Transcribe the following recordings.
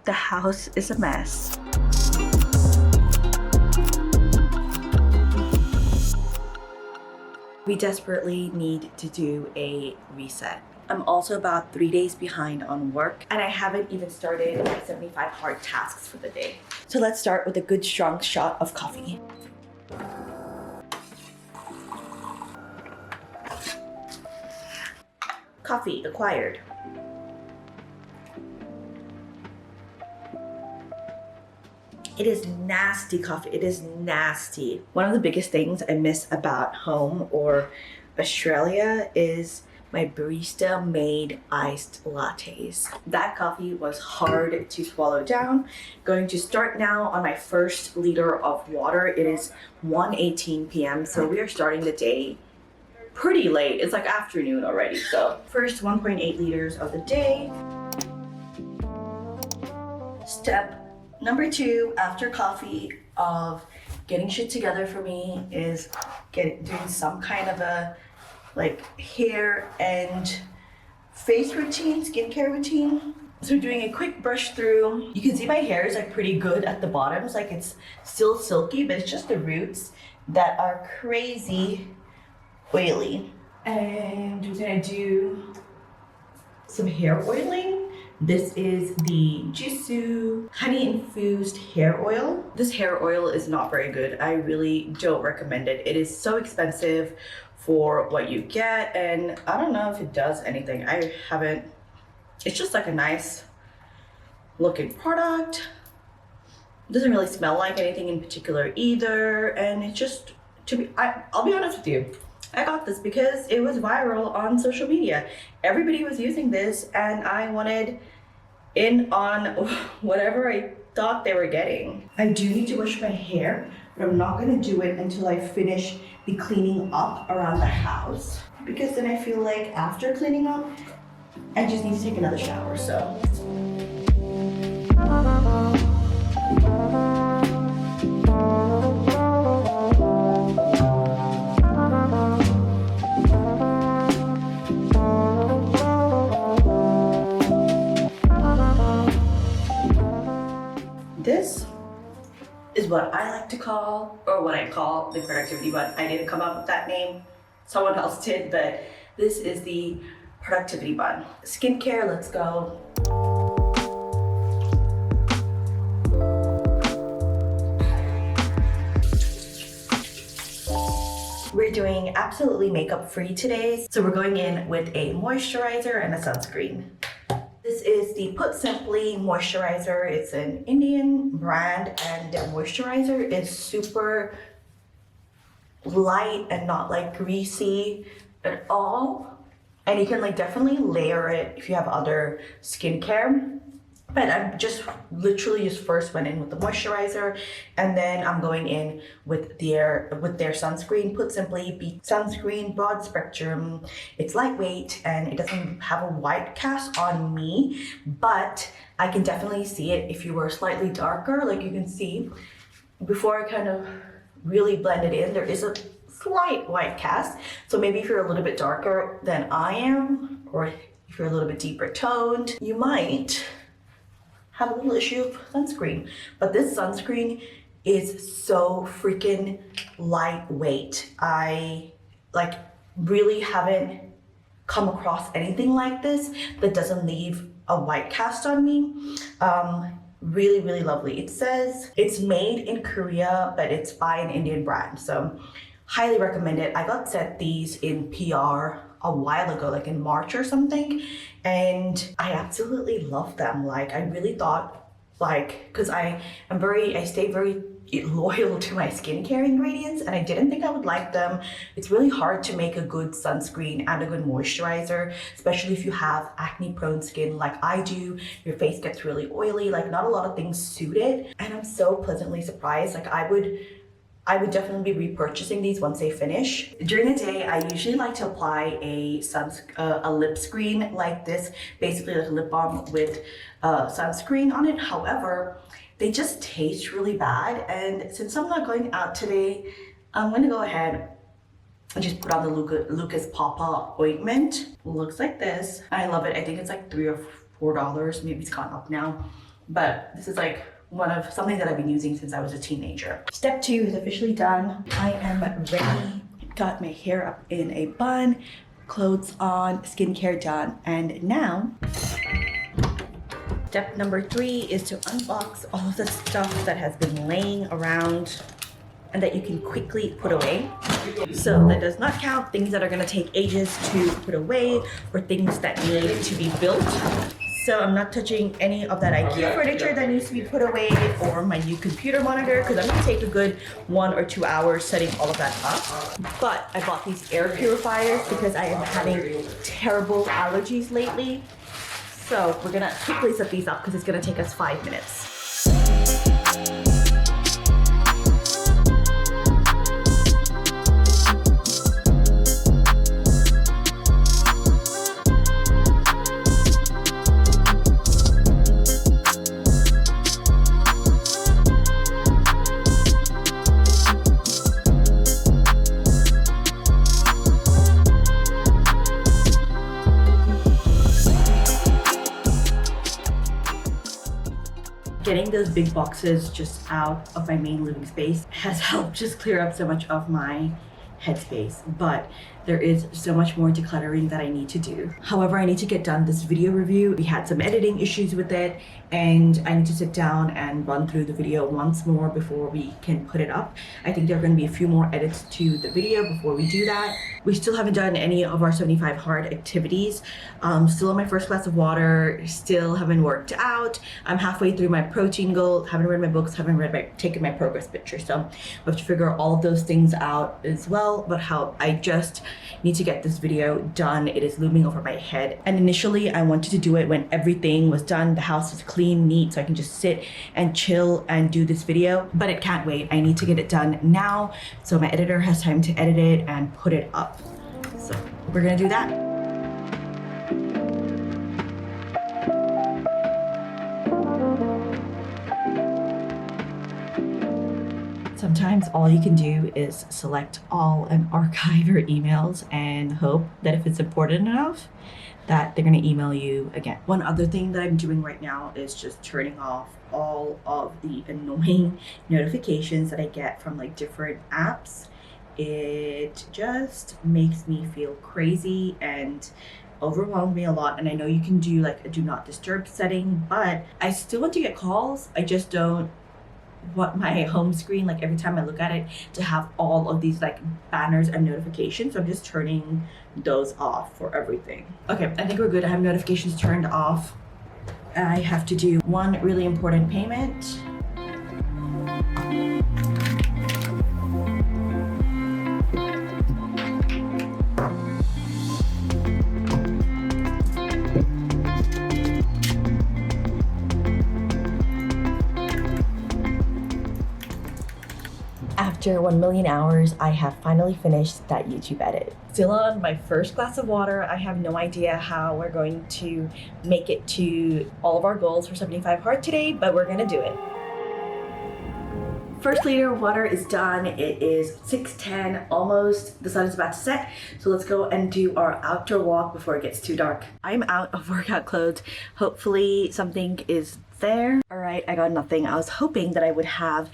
The house is a mess. We desperately need to do a reset. I'm also about 3 days behind on work, and I haven't even started my 75 hard tasks for the day. So let's start with a good strong shot of coffee. Coffee acquired. It is nasty coffee. It is nasty. One of the biggest things I miss about home or Australia is my barista made iced lattes. That coffee was hard to swallow down. Going to start now on my first liter of water. It is 1:18 p.m. so we are starting the day pretty late. It's like afternoon already. So first 1.8 liters of the day. Step number 2 after coffee of getting shit together for me is doing some kind of a like hair and face routine, skincare routine. So doing a quick brush through. You can see my hair is like pretty good at the bottoms, like it's still silky, but it's just the roots that are crazy oily. And we're gonna do some hair oiling. This is the Jisoo honey infused hair oil. This hair oil is not very good. I really don't recommend it. It is so expensive for what you get, and I don't know if it does anything. I haven't. It's just like a nice looking product. It doesn't really smell like anything in particular either, and it's just I'll be honest with you. I got this because it was viral on social media. Everybody was using this, and I wanted in on whatever I thought they were getting. I do need to wash my hair, but I'm not gonna do it until I finish the cleaning up around the house, because then I feel like after cleaning up, I just need to take another shower, so. This is what I like to call, or what I call, the productivity bun. I didn't come up with that name, someone else did, but this is the productivity bun. Skincare, let's go. We're doing absolutely makeup free today, so we're going in with a moisturizer and a sunscreen. This is the Put Simply moisturizer. It's an Indian brand, and their moisturizer is super light and not like greasy at all. And you can like definitely layer it if you have other skincare. But I'm just literally just first went in with the moisturizer, and then I'm going in with their sunscreen. Put Simply sunscreen, broad spectrum. It's lightweight and it doesn't have a white cast on me, but I can definitely see it if you were slightly darker. Like you can see before I kind of really blend it in, there is a slight white cast. So maybe if you're a little bit darker than I am, or if you're a little bit deeper toned, you might have a little issue of sunscreen. But this sunscreen is so freaking lightweight. I like really haven't come across anything like this that doesn't leave a white cast on me. Really, really lovely. It says it's made in Korea, but it's by an Indian brand. So highly recommend it. I got sent these in PR a while ago, like in March or something, and I absolutely love them. Like I really thought, like, because I stay very loyal to my skincare ingredients, and I didn't think I would like them. It's really hard to make a good sunscreen and a good moisturizer, especially if you have acne prone skin like I do. Your face gets really oily, like not a lot of things suit it, and I'm so pleasantly surprised. Like I would definitely be repurchasing these once they finish. During the day, I usually like to apply a lip screen like this, basically like a lip balm with sunscreen on it. However, they just taste really bad, and since I'm not going out today, I'm gonna go ahead and just put on the Lucas Papa ointment. Looks like this. I love it. I think it's like $3 or $4. Maybe it's gone up now. but this is like one of something that I've been using since I was a teenager. Step 2 is officially done. I am ready. Got my hair up in a bun, clothes on, skincare done, and now step number 3 is to unbox all of the stuff that has been laying around and that you can quickly put away. So that does not count things that are gonna take ages to put away or things that need to be built. So I'm not touching any of that IKEA furniture that needs to be put away or my new computer monitor because I'm gonna take a good 1 or 2 hours setting all of that up. But I bought these air purifiers because I am having terrible allergies lately. So we're gonna quickly set these up because it's gonna take us 5 minutes. Getting those big boxes just out of my main living space has helped just clear up so much of my headspace, but there is so much more decluttering that I need to do. However, I need to get done this video review. We had some editing issues with it, and I need to sit down and run through the video once more before we can put it up. I think there are going to be a few more edits to the video before we do that. We still haven't done any of our 75 hard activities. Still on my first glass of water, still haven't worked out. I'm halfway through my protein goal, haven't read my books, haven't taken my progress picture. So we have to figure all of those things out as well, but how I just need to get this video done. It is looming over my head. And initially I wanted to do it when everything was done, the house was clean, neat, so I can just sit and chill and do this video, but it can't wait. I need to get it done now so my editor has time to edit it and put it up. So we're gonna do that. Sometimes all you can do is select all and archive your emails and hope that if it's important enough that they're going to email you again. One other thing that I'm doing right now is just turning off all of the annoying notifications that I get from like different apps. It just makes me feel crazy and overwhelmed me a lot. And I know you can do like a do not disturb setting, but I still want to get calls. I just don't want my home screen, like every time I look at it, to have all of these like banners and notifications. So I'm just turning those off for everything. Okay, I think we're good. I have notifications turned off. I have to do one really important payment. After 1 million hours, I have finally finished that YouTube edit. Still on my first glass of water. I have no idea how we're going to make it to all of our goals for 75 hard today, but we're gonna do it. First liter of water is done. It is 6:10, almost. The sun is about to set. So let's go and do our outdoor walk before it gets too dark. I'm out of workout clothes. Hopefully something is there. All right, I got nothing. I was hoping that I would have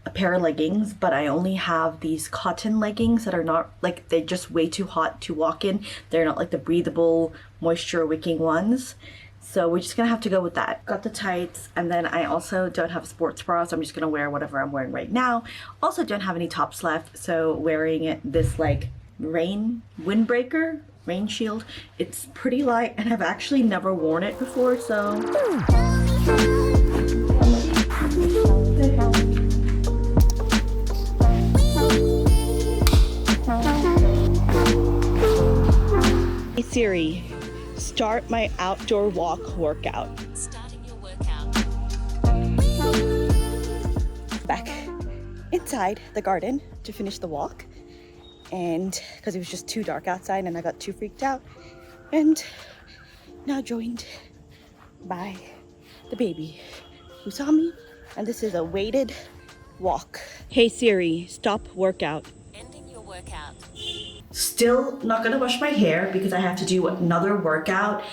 a pair of leggings, but I only have these cotton leggings that are not like, they're just way too hot to walk in. They're not like the breathable, moisture wicking ones. So we're just gonna have to go with that. Got the tights, and then I also don't have a sports bra, so I'm just gonna wear whatever I'm wearing right now. Also don't have any tops left, so wearing this like windbreaker, rain shield. It's pretty light, and I've actually never worn it before, so. Hey Siri, start my outdoor walk workout. Starting your workout. Back inside the garden to finish the walk, and because it was just too dark outside and I got too freaked out, and now joined by the baby who saw me, and this is a weighted walk. Hey Siri, stop workout. Ending your workout. Still not gonna wash my hair because I have to do another workout.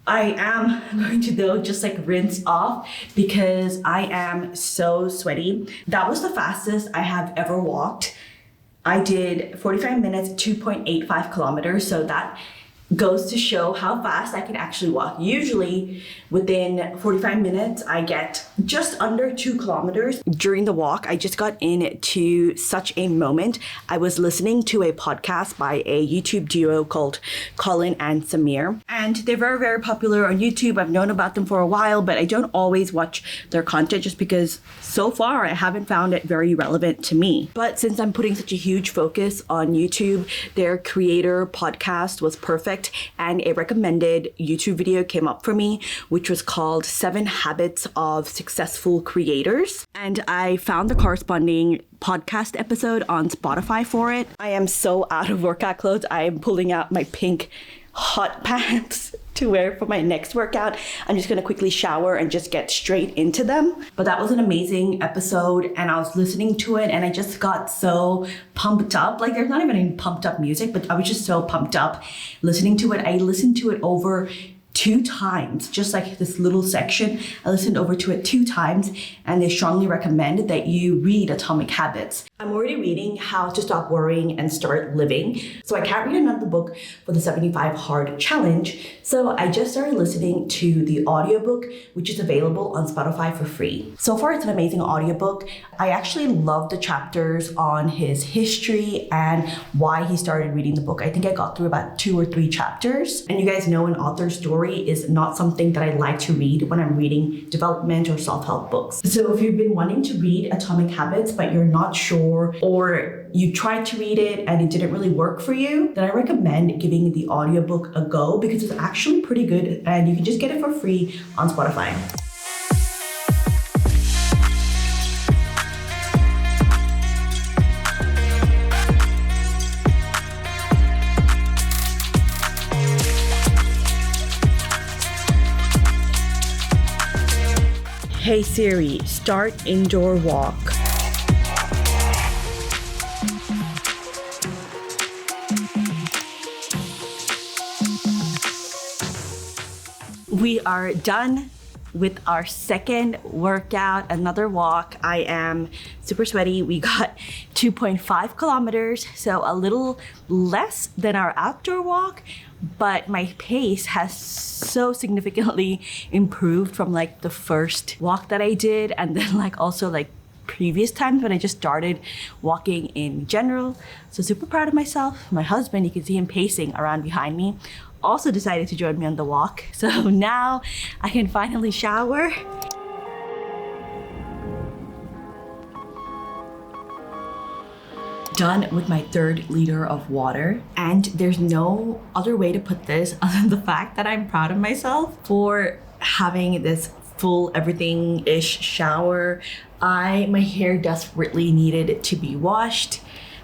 I am going to though just like rinse off because I am so sweaty. That was the fastest I have ever walked. I did 45 minutes, 2.85 kilometers. So that goes to show how fast I can actually walk. Usually within 45 minutes, I get just under 2 kilometers. During the walk, I just got into such a moment. I was listening to a podcast by a YouTube duo called Colin and Samir, and they're very, very popular on YouTube. I've known about them for a while, but I don't always watch their content just because so far I haven't found it very relevant to me. But since I'm putting such a huge focus on YouTube, their creator podcast was perfect, and a recommended YouTube video came up for me, which was called 7 Habits of Successful Creators. And I found the corresponding podcast episode on Spotify for it. I am so out of workout clothes. I am pulling out my pink hot pants to wear for my next workout. I'm just gonna quickly shower and just get straight into them. But that was an amazing episode, and I was listening to it and I just got so pumped up. Like, there's not even any pumped up music, but I was just so pumped up listening to it. I listened to it over 2 times, just like this little section. I listened over to it 2 times, and they strongly recommend that you read Atomic Habits. I'm already reading How to Stop Worrying and Start Living, so I can't read another book for the 75 Hard Challenge. So I just started listening to the audiobook, which is available on Spotify for free. So far, it's an amazing audiobook. I actually love the chapters on his history and why he started reading the book. I think I got through about 2 or 3 chapters. And you guys know an author's story is not something that I like to read when I'm reading development or self-help books. So if you've been wanting to read Atomic Habits, but you're not sure, or you tried to read it and it didn't really work for you, then I recommend giving the audiobook a go because it's actually pretty good and you can just get it for free on Spotify. Hey Siri, start indoor walk. We are done with our second workout, another walk. I am super sweaty. We got 2.5 kilometers, so a little less than our outdoor walk, but my pace has so significantly improved from like the first walk that I did, and then like also like previous times when I just started walking in general. So super proud of myself. My husband, you can see him pacing around behind me, also decided to join me on the walk. So now I can finally shower. Done with my 3rd liter of water, and there's no other way to put this other than the fact that I'm proud of myself for having this full everything-ish shower. My hair desperately needed to be washed,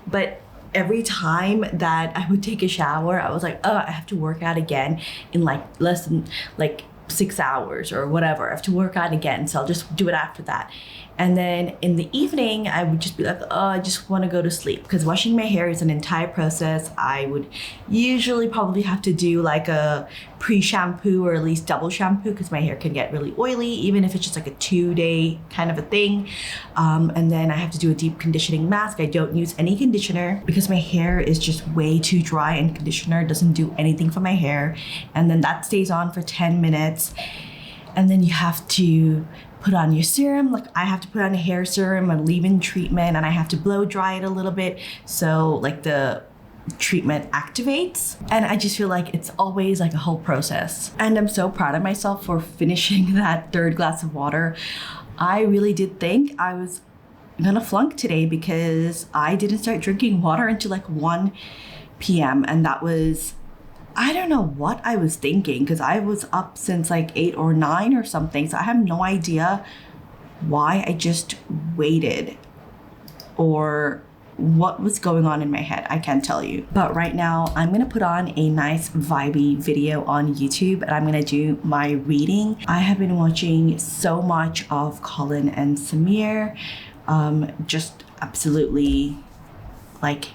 but every time that I would take a shower, I was like, oh, I have to work out again in like less than like 6 hours or whatever. I have to work out again, so I'll just do it after that. And then in the evening, I would just be like, oh, I just want to go to sleep. Because washing my hair is an entire process. I would usually probably have to do like a pre-shampoo or at least double shampoo because my hair can get really oily, even if it's just like a 2-day kind of a thing. And then I have to do a deep conditioning mask. I don't use any conditioner because my hair is just way too dry, and conditioner doesn't do anything for my hair. And then that stays on for 10 minutes. And then you have to put on your serum. Like, I have to put on a hair serum, a leave-in treatment, and I have to blow dry it a little bit so like the treatment activates. And I just feel like it's always like a whole process. And I'm so proud of myself for finishing that 3rd glass of water. I really did think I was gonna flunk today because I didn't start drinking water until like 1 p.m. and that was, I don't know what I was thinking because I was up since like 8 or 9 or something. So I have no idea why I just waited or what was going on in my head. I can't tell you. But right now I'm gonna put on a nice vibey video on YouTube and I'm gonna do my reading. I have been watching so much of Colin and Samir. Just absolutely like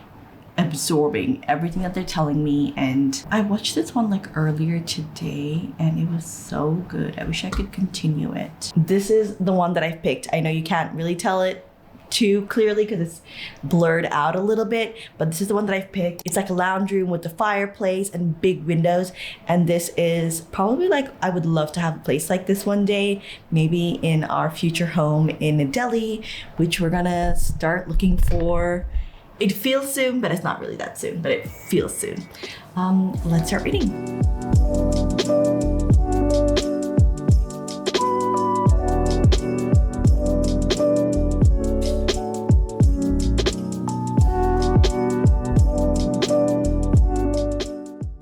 absorbing everything that they're telling me. And I watched this one like earlier today and it was so good. I wish I could continue it. This is the one that I've picked. I know you can't really tell it too clearly because it's blurred out a little bit, but this is the one that I've picked. It's like a lounge room with a fireplace and big windows, and this is probably like, I would love to have a place like this one day, maybe in our future home in Delhi, which we're gonna start looking for. It feels soon, but it's not really that soon, but it feels soon. Let's start reading.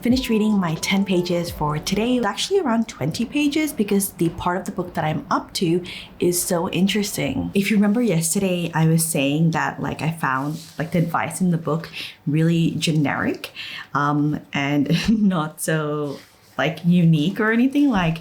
Finished reading my 10 pages for today. It's actually around 20 pages because the part of the book that I'm up to is so interesting. If you remember yesterday, I was saying that like I found like the advice in the book really generic and not so like unique or anything like.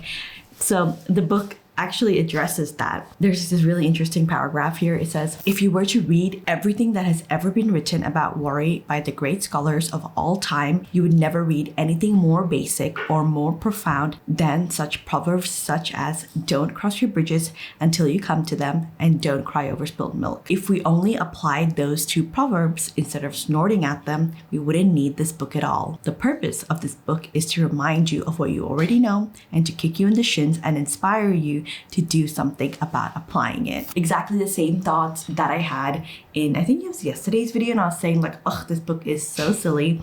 So the book actually addresses that. There's this really interesting paragraph here. It says, if you were to read everything that has ever been written about worry by the great scholars of all time, you would never read anything more basic or more profound than such proverbs such as, don't cross your bridges until you come to them, and don't cry over spilled milk. If we only applied those two proverbs instead of snorting at them, we wouldn't need this book at all. The purpose of this book is to remind you of what you already know and to kick you in the shins and inspire you to do something about applying it. Exactly the same thoughts that I had in, I think it was yesterday's video, and I was saying like, ugh, this book is so silly.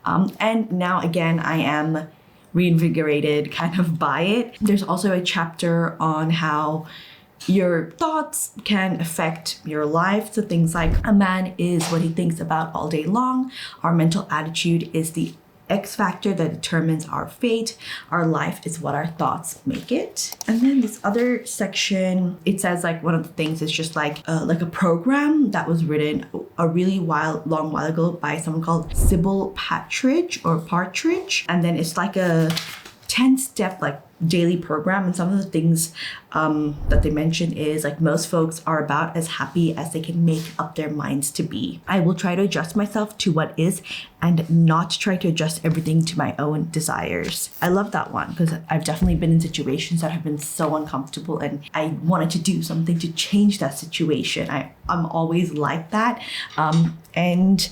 And now again, I am reinvigorated kind of by it. There's also a chapter on how your thoughts can affect your life. So things like, a man is what he thinks about all day long. Our mental attitude is the X factor that determines our fate. Our life is what our thoughts make it. And then this other section, it says like one of the things is just like a program that was written a really long while ago by someone called Sybil Partridge. And then it's like a 10-step like daily program, and some of the things that they mention is like, most folks are about as happy as they can make up their minds to be. I will try to adjust myself to what is and not try to adjust everything to my own desires. I love that one because I've definitely been in situations that have been so uncomfortable and I wanted to do something to change that situation. I'm always like that, and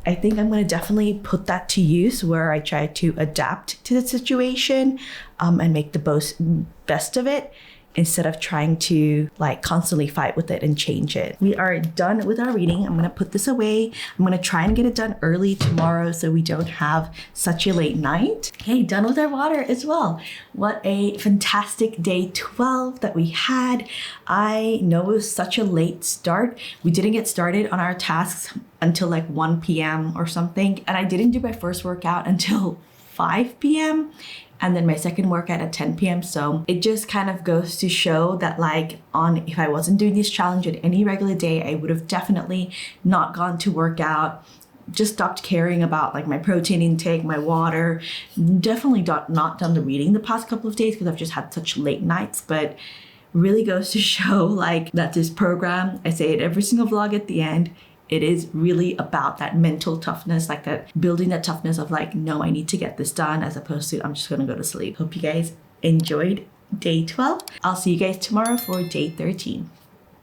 I think I'm going to definitely put that to use where I try to adapt to the situation and make the best of it instead of trying to like constantly fight with it and change it. We are done with our reading. I'm going to put this away. I'm going to try and get it done early tomorrow so we don't have such a late night. Okay, done with our water as well. What a fantastic day 12 that we had. I know it was such a late start. We didn't get started on our tasks until like 1 p.m. or something. And I didn't do my first workout until 5 p.m. and then my second workout at 10 p.m. So it just kind of goes to show that like if I wasn't doing this challenge at any regular day, I would have definitely not gone to work out, just stopped caring about like my protein intake, my water, definitely not done the reading the past couple of days because I've just had such late nights. But really goes to show like that this program, I say it every single vlog at the end, it is really about that mental toughness, like that building that toughness of like, no, I need to get this done, as opposed to I'm just gonna go to sleep. Hope you guys enjoyed day 12. I'll see you guys tomorrow for day 13.